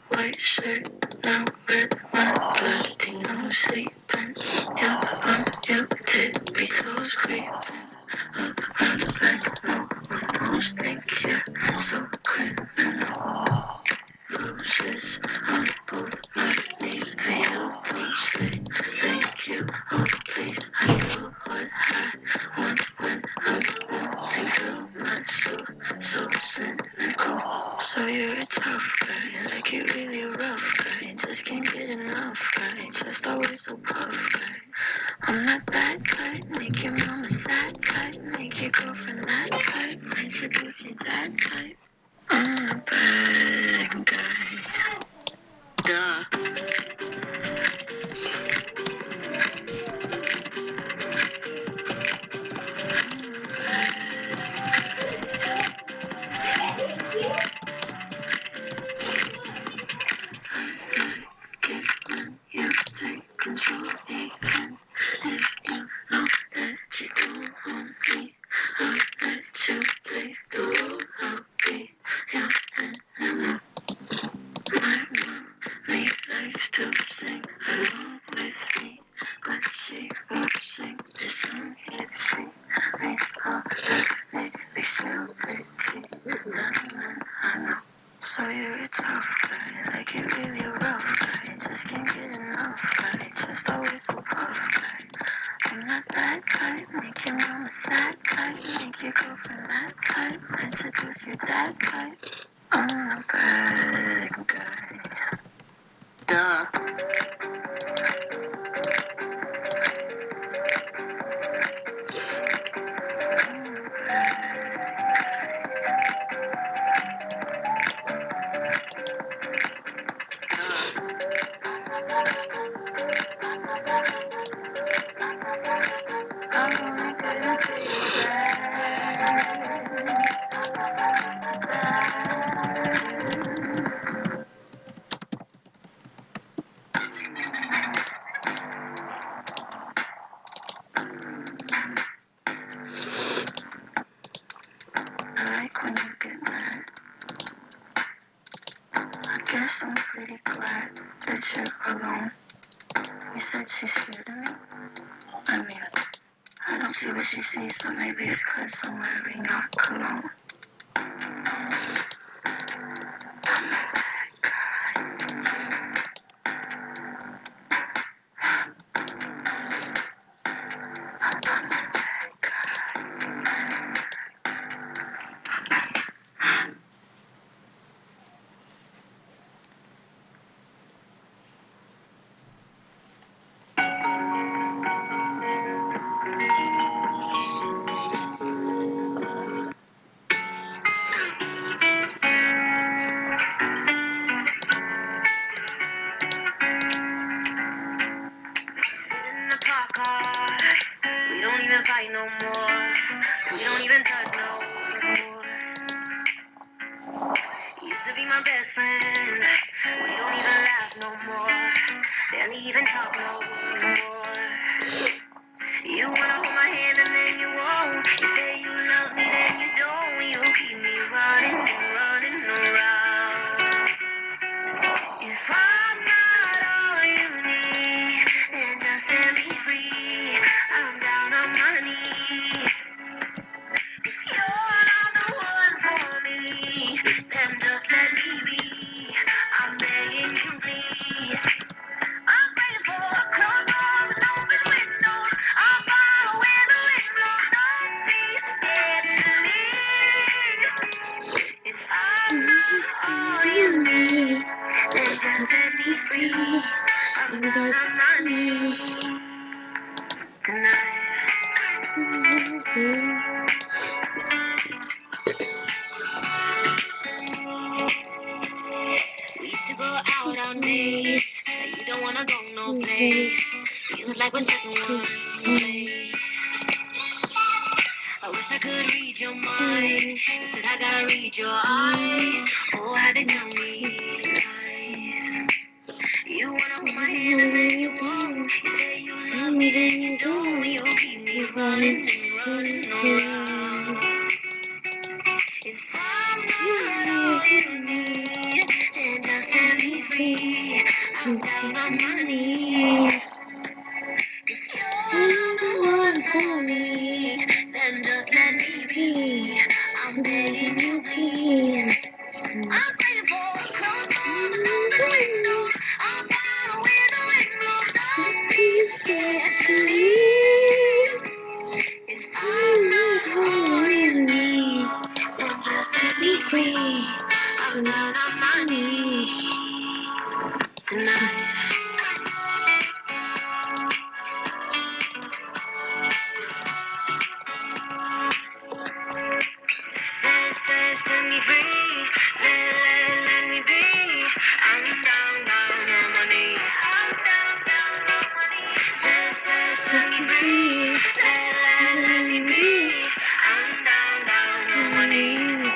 White shirt, now red, my bloody no sleeping. You're on your tippy toes, creeping up out like no one knows. Think you're so criminal. Roses on both my knees, feel closely. Thank you, oh please. I do what I want when I'm wanting to. My soul, so cynical. So you're a tough guy, like you really rough guy. Just can't get enough guy, just always so puff guy. I'm that bad type, make your mama sad type, make your girlfriend mad type, might seduce your dad type. I'm a bad guy. Duh. Get when you take control, even if you know that you don't own me. I'll let you play the role. I'll be your animal. My mommy likes to sing along with me, but she won't sing this song if she makes all the lyrics so pretty. Then I know. So you're a tough guy, like you really rough guy. Just can't get enough guy, just always so puff guy. I'm that bad type, make your mama sad type, make your girlfriend mad type, might seduce your dad type. I'm a bad guy. Duh. I'm only gonna take you I like when you get mad. I guess I'm pretty glad that you're alone. You said she's scared of me? I mean, I don't see what she sees, but maybe it's 'cause I'm wearing your cologne. Sit in the park car, we don't even fight no more. We don't even touch no more. Used to be my best friend, we don't even laugh no more. Barely even talk no more. You wanna hold my hand and then you won't. You say you love me, then you don't. You keep me running around. If I'm not all you need, then just set me free. I'm down on my knees. If you're not the one for me, then just let me be. I'm begging you, please. I'm praying for closed doors and open windows. I'm following the wind blows. like we're stuck in one place. I wish I could read your mind. Instead, I gotta read your eyes. Oh, how they tell me lies. You wanna hold my hand and then you won't. You say you love me, then you don't. You keep me running and running around. If I'm not all you need, then just set me free. I'm down on my knees. If you're the one for me, then just let me be. I'm begging you, please. I'm praying for closed doors and open windows. I'm down with the wind blows. Don't be scared to leave. If I'm not all you need, then just set me free. I'm down on my knees tonight. Set me free. Let me be. I'm down on my knees. I'm down on my knees. Set me free. Let me be. I'm down on my knees.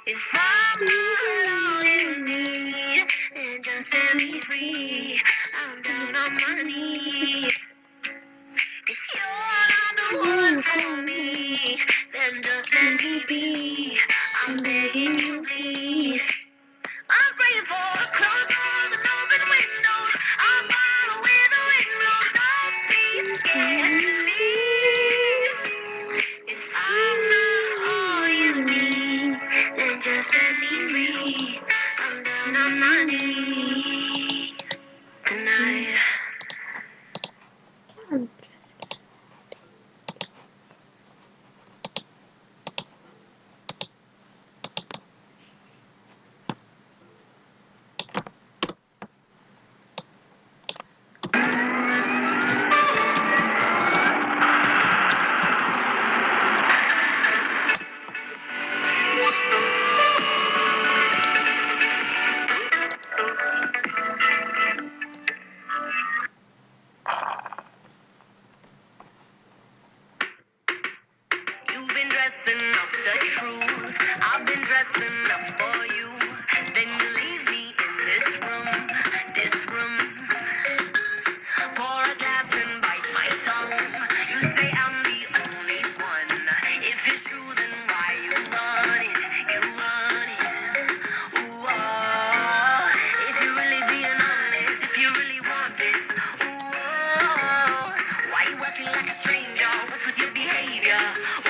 If I'm not all you need, then just set me free. I'm down on my knees. If you're not the one for me, then just let me be. I'm begging you, please. I'm praying for closed doors and open windows. I'm following the wind blows. Don't be scared to leave. If I'm not all you need, then just set me free. I'm down on my knees tonight. You've been dressing up the truth. I've been dressing up for you. Then you leave me in this room, this room. Pour a glass and bite my tongue. You say I'm the only one. If it's true, then why you run it? You run it. Ooh, oh. If you're really being honest, if you really want this, ooh, oh. Why you acting like a stranger? What's with your behavior?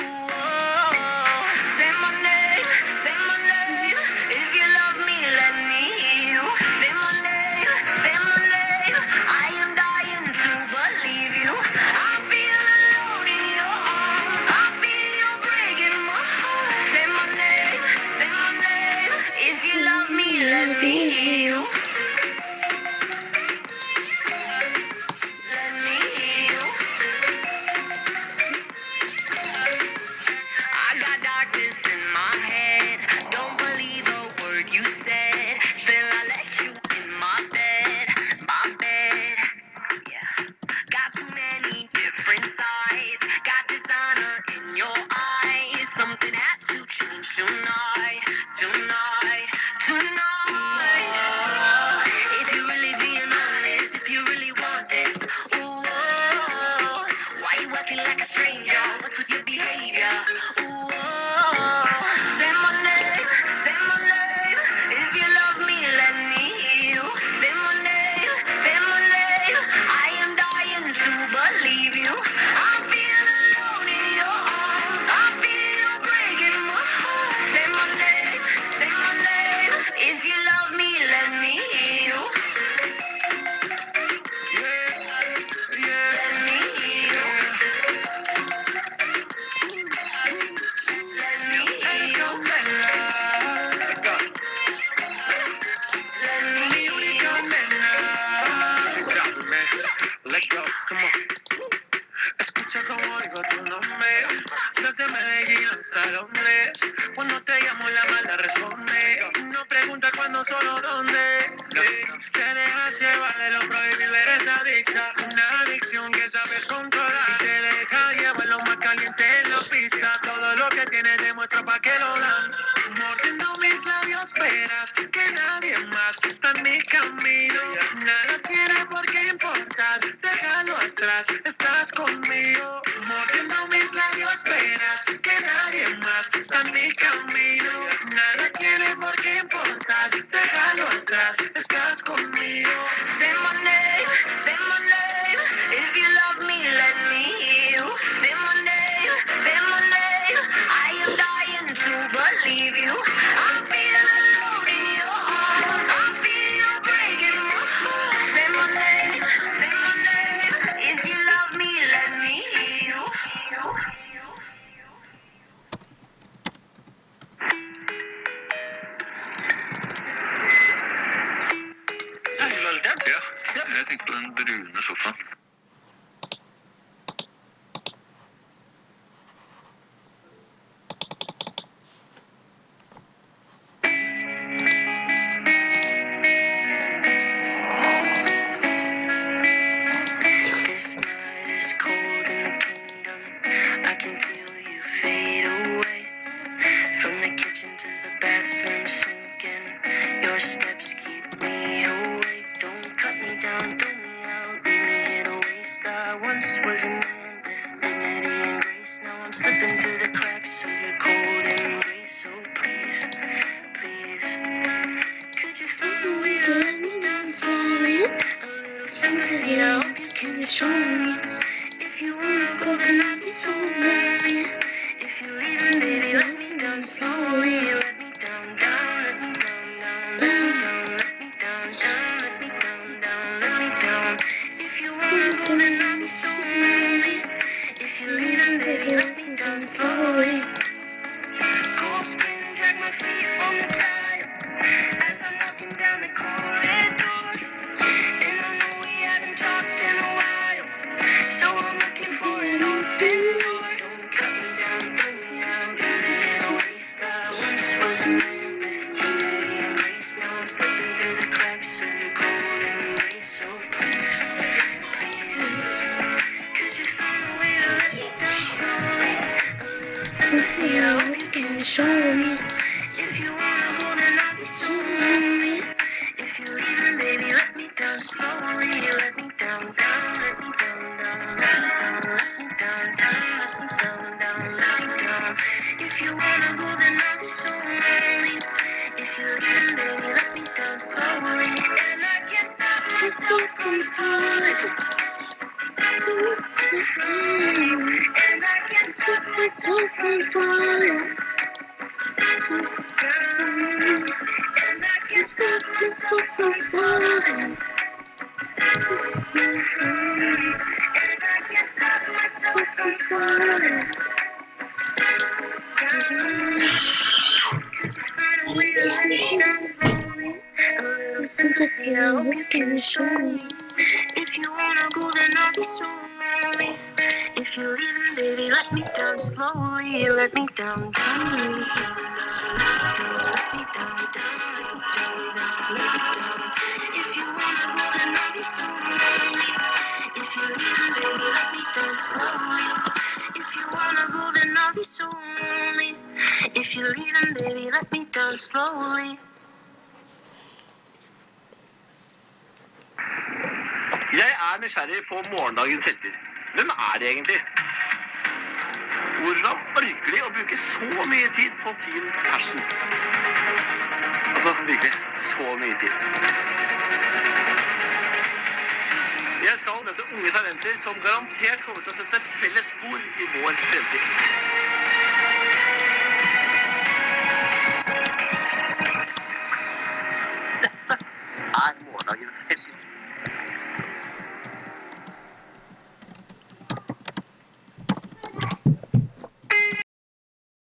Ooh, oh. Say my name, say my name. If you love me, let me hear you. Say my name, say my name. I am dying to believe you. I feel alone in your arms. I feel you breaking my heart. Say my name, say my name. If you love me, let me hear you. Let me hear you. I got darkness in my head. Don't believe a word you said. Still I let you in my bed, my bed. Yeah. Got too many different sides. Got dishonor in your eyes. Something has to change tonight, tonight, tonight. If you're really being honest, if you really want this, ooh, oh, why you acting like a stranger? What's with your behavior? Ooh, oh, say my name, say my name. If you love me, let me hear you. Say my name, say my name. I am dying to believe you. I feel alone in your arms. I feel you breaking my heart. Say my name, say my name. If you love me, let me hear you. Yeah, yeah. Let me hear you. desde Medellín hasta Londres. Cuando te llamo la mala responde. No pregunta cuándo, solo dónde. Te dejas llevar de lo prohibido, eres adicta. Una adicción que sabes controlar. Te deja llevar lo más caliente en la pista. Todo lo que tienes demuestra pa' que lo dan. Mordiendo mis labios, esperas que nadie más está en mi camino. Nada tiene por qué importar, déjalo atrás, estás conmigo. Mordiendo mis labios, esperas que nadie más está en mi camino. Nada tiene por qué importar, déjalo atrás, estás conmigo. Say my name, if you love me, let me hear you. Say my name, I am dying to believe you. I'm feeling alone in your arms, I feel you breaking my heart. Say my name, if you love me, let me hear you. Ja, jeg tenker på den brune sofaen. This night is cold in the kingdom. I can feel you fade away. From the kitchen to the bathroom sinking. Your steps keep me awake. Don't cut me down, throw me out, leave me here to waste. I once was a man with dignity and grace. Now I'm slipping through the cracks of your cold embrace. So please, please, could you find a way to let me down slowly? A little sympathy, I hope you can show me. If you wanna go, then I'll be so lonely. If you're leaving, baby, let me down slowly. Let me down, down, let me down, down, let me down, let me down, down, let me down, down, let me down. If you wanna go, then I'll be so lonely. If you're leaving, baby, let me down slowly. Cold skin, drag my feet on the tile as I'm walking down the corridor. And I know we haven't talked in a while, so I'm looking for an open door. Don't cut me down, throw me out, leave me in a waste. I once was a man with dignity and grace. Now I'm slipping through the cracks of your cold embrace. So please, please, could you find a way to let me down slowly? A little sympathy, I hope you can show me. If you wanna go, then I'll be so lonely. If you're leaving, baby, let me down slowly. Let me down, down, let me down, down, let me down, let me down, down, let me down, down, let me down. If you wanna go, then I'll be so lonely. If you're leaving, baby, let me down slowly. And I can't stop myself from falling. And I can't stop myself from falling. And I can't stop myself from falling. And I can't stop myself from falling. Could you find a way to let me down slowly? A little sympathy, I hope you can show me. If you wanna go, then I'll be so lonely. If you're leaving, baby, let me down slowly. Let me down, down, let me down, down, let me down, down, let me down, down, let me down. If you wanna go, then I'll be so lonely. If you're leaving, baby, let me down slowly. If you wanna go, then I'll be so lonely. If you're leaving, baby, let me down slowly. Jeg er nysgjerrig på morgendagens helter. Hvem er det egentlig? Hvordan orker de å bruke så mye tid på sin passion? Altså, virkelig, så mye tid. Jeg skal møte unge talenter som garantert kommer til å sette felles spor i vår fremtid.